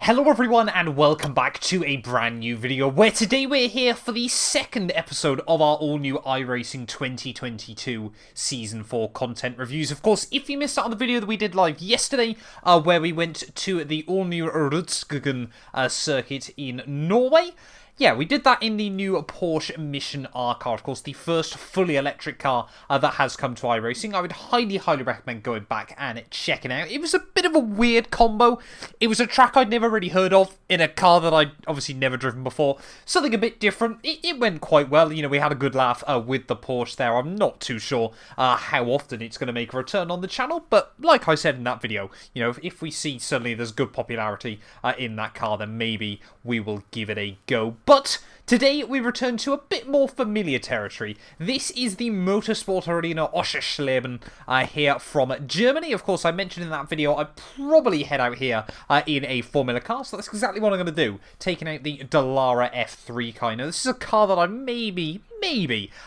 Hello everyone and welcome back to a brand new video where today we're here for the second episode of our all new iRacing 2022 Season 4 content reviews. Of course, if you missed out on the video that we did live yesterday where we went to the all new Rudskogen circuit in Norway, yeah, we did that in the new Porsche Mission R car, of course, the first fully electric car that has come to iRacing. I would highly recommend going back and checking out. It was a bit of a weird combo. It was a track I'd never really heard of in a car that I'd obviously never driven before. Something a bit different. It went quite well. You know, we had a good laugh with the Porsche there. I'm not too sure how often it's going to make a return on the channel, but like I said in that video, you know, if we see suddenly there's good popularity in that car, then maybe we will give it a go. But today we return to a bit more familiar territory. This is the Motorsport Arena Oschersleben here from Germany. Of course, I mentioned in that video I'd probably head out here in a Formula car, so that's exactly what I'm going to do. Taking out the Dallara F3 car. Now, this is a car that I maybe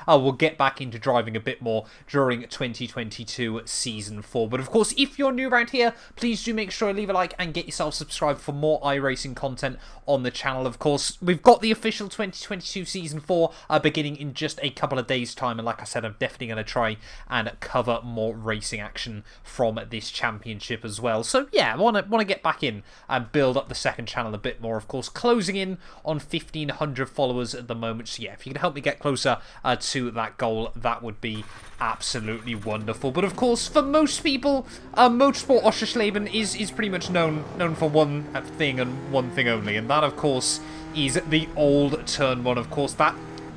will get back into driving a bit more during 2022 Season 4. But of course, if you're new around here, please do make sure to leave a like and get yourself subscribed for more iRacing content on the channel. Of course, we've got the official 2022 Season 4 beginning in just a couple of days' time. And like I said, I'm definitely going to try and cover more racing action from this championship as well. So yeah, I want to get back in and build up the second channel a bit more. Of course, closing in on 1,500 followers at the moment. So yeah, if you can help me get closer to that goal, that would be absolutely wonderful. But of course, for most people, Motorsport Oschersleben is pretty much known for one thing and one thing only, and that of course is the old Turn 1. Of course, that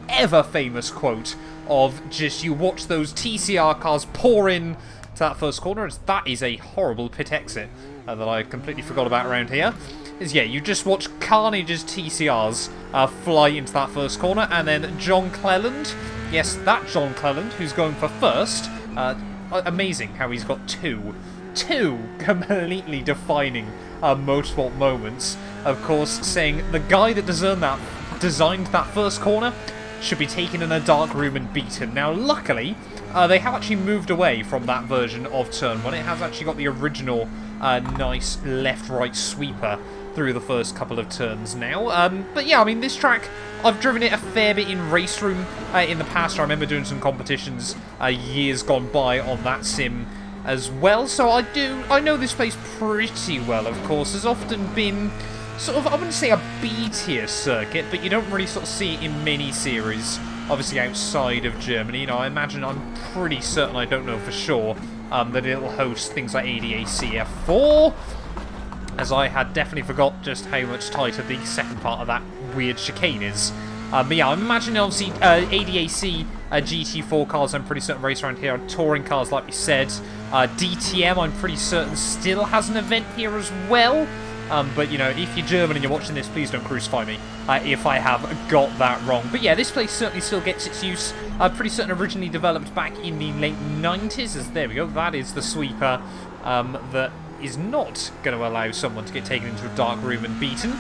ever famous quote of just you watch those TCR cars pour in to that first corner. That is a horrible pit exit that I completely forgot about around here. Yeah, you just watch Carnage's TCRs fly into that first corner, and then John Cleland, yes, that John Cleland, who's going for first, amazing how he's got two completely defining motorsport moments, of course, saying the guy that designed that first corner should be taken in a dark room and beaten. Now, luckily, they have actually moved away from that version of Turn 1. It has actually got the original nice left-right sweeper through the first couple of turns now. But yeah, I mean, this track, I've driven it a fair bit in Race Room in the past. I remember doing some competitions years gone by on that sim as well. So I know this place pretty well, of course. There's often been sort of, I wouldn't say a B-tier circuit, but you don't really sort of see it in many series, obviously outside of Germany. You know, I imagine, I'm pretty certain, I don't know for sure, that it'll host things like ADAC F4, as I had definitely forgot just how much tighter the second part of that weird chicane is. But yeah, I'm imagining obviously ADAC GT4 cars, I'm pretty certain race around here. Touring cars, like we said. DTM, I'm pretty certain still has an event here as well. But, you know, if you're German and you're watching this, please don't crucify me if I have got that wrong. But yeah, this place certainly still gets its use. Pretty certain originally developed back in the late 90s. As there we go, that is the sweeper that is not going to allow someone to get taken into a dark room and beaten.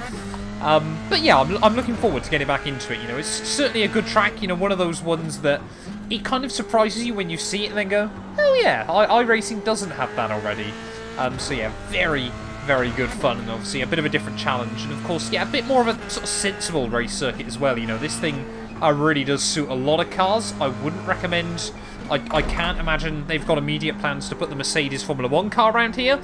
But yeah, I'm looking forward to getting back into it. You know, it's certainly a good track. You know, one of those ones that it kind of surprises you when you see it and then go, oh yeah, iRacing doesn't have that already. So yeah, very good fun, and obviously a bit of a different challenge. And of course, yeah, a bit more of a sort of sensible race circuit as well. You know, this thing really does suit a lot of cars. I wouldn't recommend... I can't imagine they've got immediate plans to put the Mercedes Formula 1 car around here.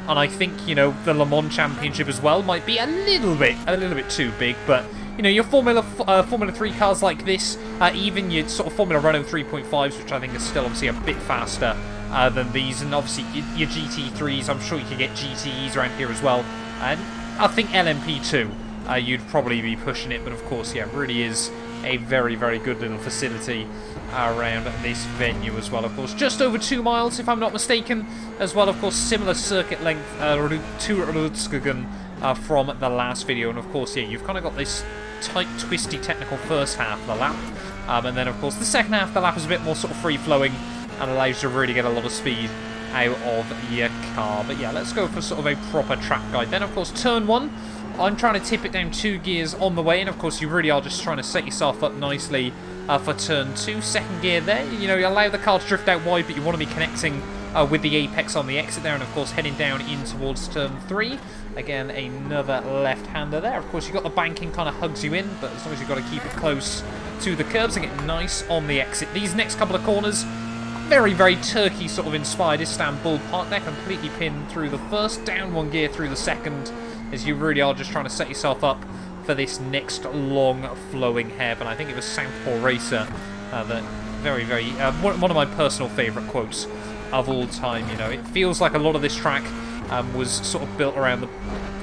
And I think, you know, the Le Mans Championship as well might be a little bit too big. But, you know, your Formula 3 cars like this, even your sort of Formula Renault 3.5s, which I think is still obviously a bit faster than these. And obviously your GT3s, I'm sure you can get GTEs around here as well. And I think LMP2, you'd probably be pushing it. But of course, yeah, it really is a very good little facility around this venue as well. Of course, just over 2 miles, if I'm not mistaken, as well. Of course, similar circuit length to Rudskogen from the last video. And of course, yeah, you've kind of got this tight, twisty, technical first half of the lap. And then, of course, the second half of the lap is a bit more sort of free-flowing and allows you to really get a lot of speed out of your car. But yeah, let's go for sort of a proper track guide. Then, of course, Turn 1. I'm trying to tip it down 2 gears on the way, and of course you really are just trying to set yourself up nicely for Turn 2. Second gear there, you know, you allow the car to drift out wide, but you want to be connecting with the apex on the exit there, and of course heading down in towards turn 3. Again, another left-hander there. Of course, you've got the banking kind of hugs you in, but as long as you've got to keep it close to the curbs and get nice on the exit. These next couple of corners, very, very Turkey sort of inspired. Istanbul Park there, completely pinned through the first, down 1 gear through the second, as you really are just trying to set yourself up for this next long flowing hairpin. I think it was Southpaw Racer that very, very one of my personal favourite quotes of all time. You know, it feels like a lot of this track was sort of built around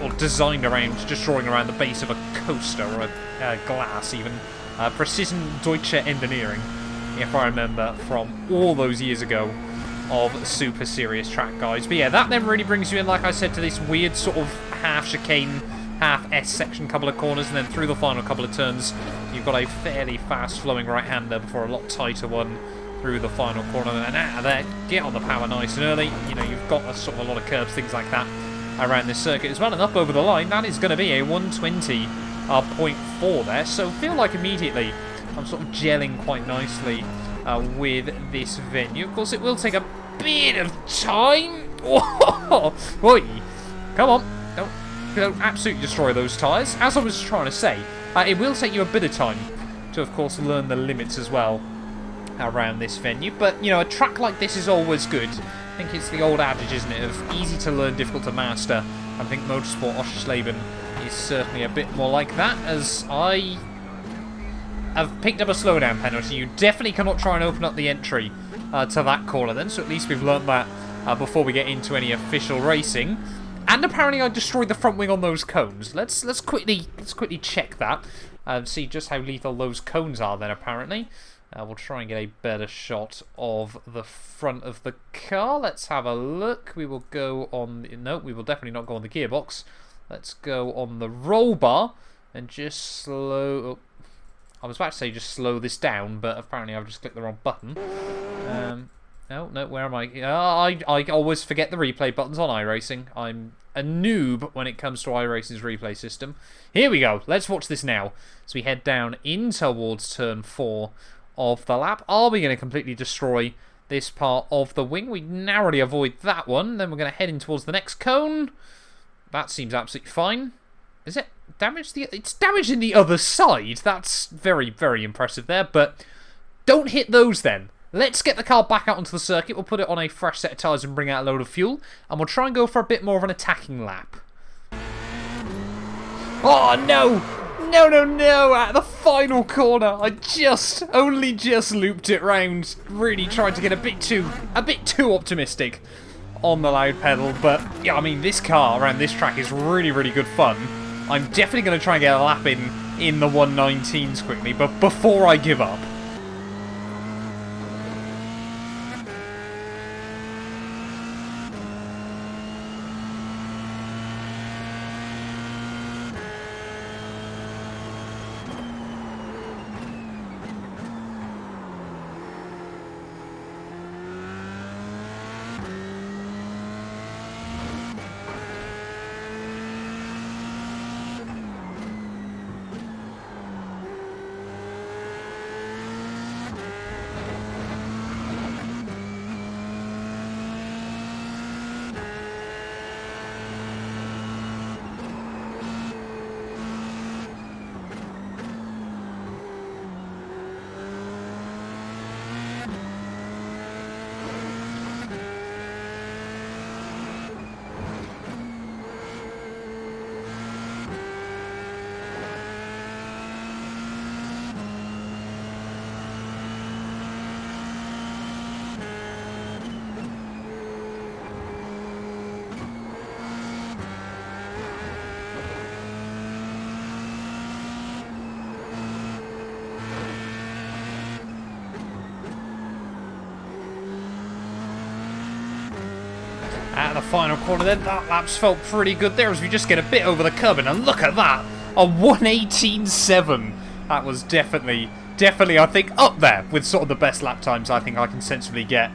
or designed around, just drawing around the base of a coaster or a glass even. Precision Deutsche Engineering, if I remember from all those years ago of super serious track guides. But yeah, that then really brings you in, like I said, to this weird sort of half chicane, half S section couple of corners, and then through the final couple of turns, you've got a fairly fast flowing right-hander before a lot tighter one through the final corner. And out of there, get on the power nice and early. You know, you've got a sort of a lot of curbs, things like that around this circuit as well. And up over the line, that is going to be a 120.4 there. So feel like immediately I'm sort of gelling quite nicely with this venue. Of course, it will take a bit of time. Oi, come on. Don't absolutely destroy those tyres. As I was trying to say, it will take you a bit of time to, of course, learn the limits as well around this venue. But, you know, a track like this is always good. I think it's the old adage, isn't it, of easy to learn, difficult to master. I think Motorsport Oschersleben is certainly a bit more like that, as I have picked up a slowdown penalty. You definitely cannot try and open up the entry to that corner then, so at least we've learnt that before we get into any official racing. And apparently I destroyed the front wing on those cones. Let's quickly check that and see just how lethal those cones are then, apparently. We'll try and get a better shot of the front of the car. Let's have a look. We will go on... No, we will definitely not go on the gearbox. Let's go on the roll bar and just slow... Oh, I was about to say just slow this down, but apparently I've just clicked the wrong button. No, where am I? I always forget the replay buttons on iRacing. I'm a noob when it comes to iRacing's replay system. Here we go. Let's watch this now. So we head down in towards turn 4 of the lap. Are we going to completely destroy this part of the wing? We narrowly avoid that one. Then we're going to head in towards the next cone. That seems absolutely fine. Is it damaged? It's damaged in the other side. That's very, very impressive there. But don't hit those then. Let's get the car back out onto the circuit. We'll put it on a fresh set of tyres and bring out a load of fuel. And we'll try and go for a bit more of an attacking lap. Oh, no! No! At the final corner, I only just looped it round. Really tried to get a bit too optimistic on the loud pedal. But, yeah, I mean, this car around this track is really, really good fun. I'm definitely going to try and get a lap in the 119s quickly, but before I give up. At the final corner then, that lap's felt pretty good there as we just get a bit over the curb, and look at that, a 1:18.7. That was definitely I think up there with sort of the best lap times I think I can sensibly get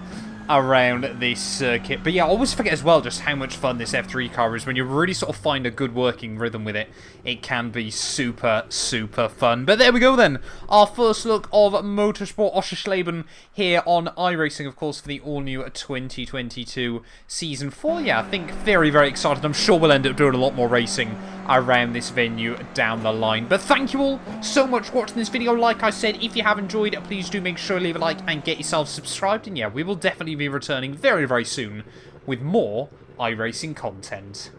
around this circuit. But yeah, I always forget as well just how much fun this F3 car is. When you really sort of find a good working rhythm with it, it can be super, super fun. But there we go then. Our first look of Motorsport Oschersleben here on iRacing, of course, for the all-new 2022 Season 4. Yeah, I think very, very excited. I'm sure we'll end up doing a lot more racing around this venue down the line. But thank you all so much for watching this video. Like I said, if you have enjoyed it, please do make sure to leave a like and get yourself subscribed. And yeah, we will definitely be returning very, very soon with more iRacing content.